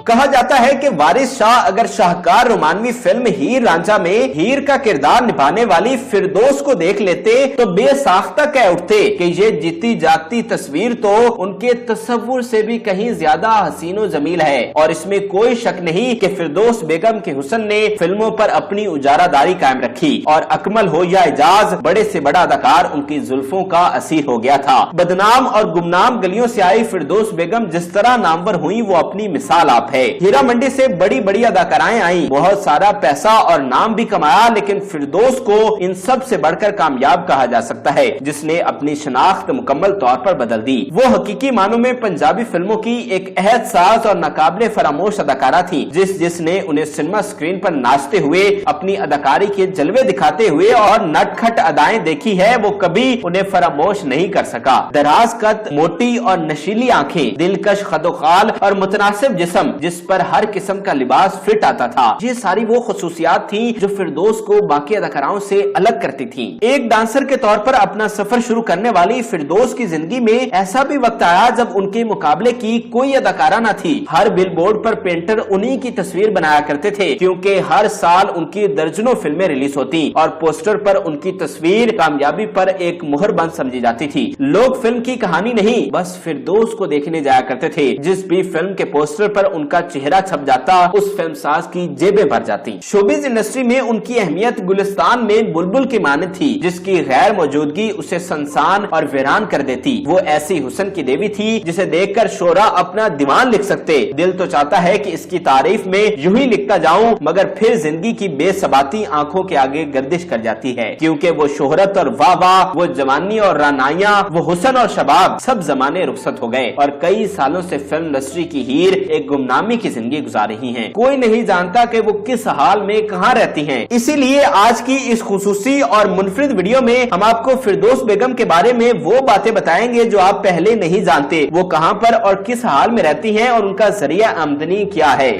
کہا جاتا ہے کہ وارث شاہ اگر شاہکار رومانوی فلم ہیر رانجھا میں ہیر کا کردار نبھانے والی فردوس کو دیکھ لیتے تو بے ساختہ کہہ اٹھتے کہ یہ جیتی جاگتی تصویر تو ان کے تصور سے بھی کہیں زیادہ حسین و جمیل ہے، اور اس میں کوئی شک نہیں کہ فردوس بیگم کے حسن نے فلموں پر اپنی اجارہ داری قائم رکھی، اور اکمل ہو یا اعجاز، بڑے سے بڑا اداکار ان کی زلفوں کا اسیر ہو گیا تھا۔ بدنام اور گمنام گلیوں سے آئی فردوس بیگم جس طرح نامور ہوئی وہ اپنی مثال آپ ہے۔ ہیرا منڈی سے بڑی بڑی اداکارائیں آئیں، بہت سارا پیسہ اور نام بھی کمایا، لیکن فردوس کو ان سب سے بڑھ کر کامیاب کہا جا سکتا ہے جس نے اپنی شناخت مکمل طور پر بدل دی۔ وہ حقیقی معنوں میں پنجابی فلموں کی ایک عہد ساز اور ناقابل فراموش اداکارہ تھی، جس نے انہیں سینما سکرین پر ناچتے ہوئے، اپنی اداکاری کے جلوے دکھاتے ہوئے اور نٹ کھٹ ادائیں دیکھی ہے، وہ کبھی انہیں فراموش نہیں کر سکا۔ دراز قد، موٹی اور نشیلی آنکھیں، دلکش خد و خال اور متناسب جسم جس پر ہر قسم کا لباس فٹ آتا تھا، یہ ساری وہ خصوصیات تھیں جو فردوس کو باقی اداکاراؤں سے الگ کرتی تھیں۔ ایک ڈانسر کے طور پر اپنا سفر شروع کرنے والی فردوس کی زندگی میں ایسا بھی وقت آیا جب ان کے مقابلے کی کوئی اداکارہ نہ تھی۔ ہر بل بورڈ پر پینٹر انہی کی تصویر بنایا کرتے تھے، کیونکہ ہر سال ان کی درجنوں فلمیں ریلیز ہوتی اور پوسٹر پر ان کی تصویر کامیابی پر ایک مہر بند سمجھی جاتی تھی۔ لوگ فلم کی کہانی نہیں، بس فردوس کو دیکھنے جایا کرتے تھے۔ جس بھی فلم کے پوسٹر پر ان کا چہرہ چھپ جاتا، اس فلم ساز کی جیبیں بھر جاتی۔ شوبز انڈسٹری میں ان کی اہمیت گلستان میں بلبل کی مانند تھی، جس کی غیر موجودگی اسے سنسان اور ویران کر دیتی۔ وہ ایسی حسن کی دیوی تھی جسے دیکھ کر شعرا اپنا دیوان لکھ سکتے۔ دل تو چاہتا ہے کہ اس کی تعریف میں یوں ہی لکھتا جاؤں، مگر پھر زندگی کی بے ثباتی آنکھوں کے آگے گردش کر جاتی ہے، کیونکہ وہ شہرت اور واہ واہ، وہ جوانی اور رانائیاں، وہ حسن اور شباب، سب زمانے رخصت ہو گئے اور کئی سالوں سے فلم انڈسٹری کی ہیر ایک گمنامی کی زندگی گزار رہی ہیں۔ کوئی نہیں جانتا کہ وہ کس حال میں کہاں رہتی ہیں۔ اسی لیے آج کی اس خصوصی اور منفرد ویڈیو میں ہم آپ کو فردوس بیگم کے بارے میں وہ باتیں بتائیں گے جو آپ پہلے نہیں جانتے، وہ کہاں پر اور کس حال میں رہتی ہیں اور ان کا ذریعہ آمدنی کیا ہے۔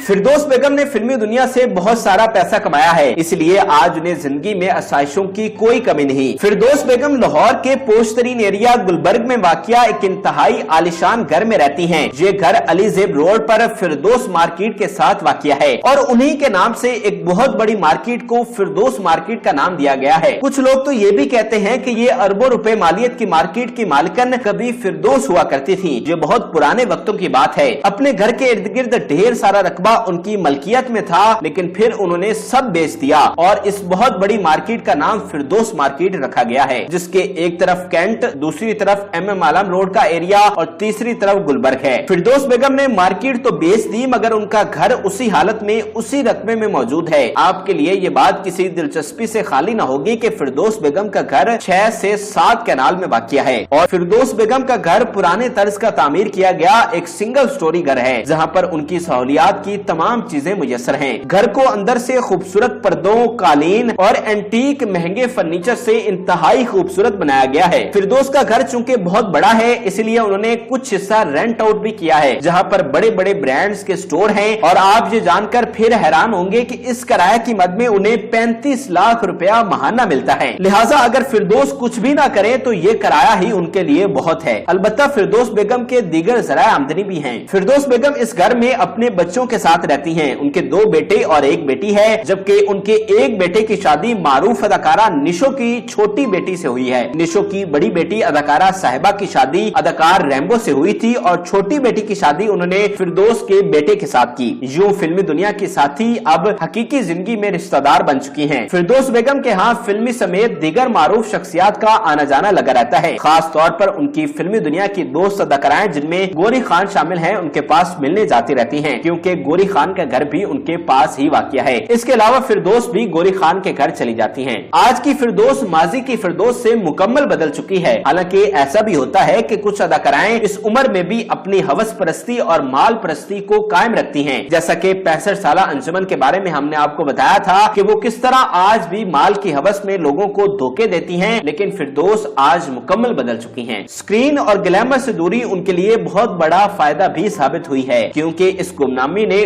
فردوس بیگم نے فلمی دنیا سے بہت سارا پیسہ کمایا ہے، اس لیے آج انہیں زندگی میں آسائشوں کی کوئی کمی نہیں۔ فردوس بیگم لاہور کے پوش ترین ایریا گلبرگ میں واقع ایک انتہائی عالیشان گھر میں رہتی ہیں۔ یہ گھر علی زیب روڈ پر فردوس مارکیٹ کے ساتھ واقع ہے اور انہی کے نام سے ایک بہت بڑی مارکیٹ کو فردوس مارکیٹ کا نام دیا گیا ہے۔ کچھ لوگ تو یہ بھی کہتے ہیں کہ یہ اربوں روپے مالیت کی مارکیٹ کی مالکن کبھی فردوس ہوا کرتی تھی۔ یہ بہت پرانے وقتوں کی بات ہے۔ اپنے گھر کے ارد گرد ڈھیر سارا رقبہ ان کی ملکیت میں تھا، لیکن پھر انہوں نے سب بیچ دیا اور اس بہت بڑی مارکیٹ کا نام فردوس مارکیٹ رکھا گیا ہے، جس کے ایک طرف کینٹ، دوسری طرف ایم عالم روڈ کا ایریا اور تیسری طرف گلبرگ ہے۔ فردوس بیگم نے مارکیٹ تو بیچ دی، مگر ان کا گھر اسی حالت میں، اسی رقبے میں موجود ہے۔ آپ کے لیے یہ بات کسی دلچسپی سے خالی نہ ہوگی کہ فردوس بیگم کا گھر 6 سے 7 کینال میں واقع ہے اور فردوس بیگم کا گھر پرانے طرز کا تعمیر کیا گیا ایک سنگل سٹوری گھر ہے، جہاں پر ان کی سہولیات کی تمام چیزیں میسر ہیں۔ گھر کو اندر سے خوبصورت پردوں، قالین اور اینٹیک مہنگے فرنیچر سے انتہائی خوبصورت بنایا گیا ہے۔ فردوس کا گھر چونکہ بہت بڑا ہے، اس لیے انہوں نے کچھ حصہ رینٹ آؤٹ بھی کیا ہے، جہاں پر بڑے بڑے برانڈز کے سٹور ہیں، اور آپ یہ جان کر پھر حیران ہوں گے کہ اس کرایہ کی مد میں انہیں 35 لاکھ روپیہ ماہانہ ملتا ہے۔ لہٰذا اگر فردوس کچھ بھی نہ کرے تو یہ کرایہ ہی ان کے لیے بہت ہے۔ البتہ فردوس بیگم کے دیگر ذرائع آمدنی بھی ہیں۔ فردوس بیگم اس گھر میں اپنے بچوں کے ساتھ رہتی ہیں۔ ان کے 2 بیٹے اور 1 بیٹی ہے، جبکہ ان کے ایک بیٹے کی شادی معروف اداکارہ نشو کی چھوٹی بیٹی سے ہوئی ہے۔ نشو کی بڑی بیٹی اداکارہ صاحبہ کی شادی اداکار ریمبو سے ہوئی تھی اور چھوٹی بیٹی کی شادی انہوں نے فردوس کے بیٹے کے ساتھ کی۔ یوں فلمی دنیا کی ساتھی اب حقیقی زندگی میں رشتہ دار بن چکی ہیں۔ فردوس بیگم کے ہاں فلمی سمیت دیگر معروف شخصیات کا آنا جانا لگا رہتا ہے۔ خاص طور پر ان کی فلمی دنیا کی دوست اداکارائیں جن میں گوری خان شامل ہیں، ان کے پاس ملنے جاتی رہتی ہیں، کیونکہ گوری خان کا گھر بھی ان کے پاس ہی واقع ہے۔ اس کے علاوہ فردوس بھی گوری خان کے گھر چلی جاتی ہیں۔ آج کی فردوس ماضی کی فردوس سے مکمل بدل چکی ہے۔ حالانکہ ایسا بھی ہوتا ہے کہ کچھ اداکارائیں اس عمر میں بھی اپنی ہوس پرستی اور مال پرستی کو قائم رکھتی ہیں، جیسا کہ 65 سالہ انجمن کے بارے میں ہم نے آپ کو بتایا تھا کہ وہ کس طرح آج بھی مال کی ہوس میں لوگوں کو دھوکے دیتی ہیں، لیکن فردوس آج مکمل بدل چکی ہیں۔ اسکرین اور گلیمر سے دوری ان کے لیے بہت بڑا فائدہ بھی ثابت ہوئی ہے، کیونکہ اس گمنامی نے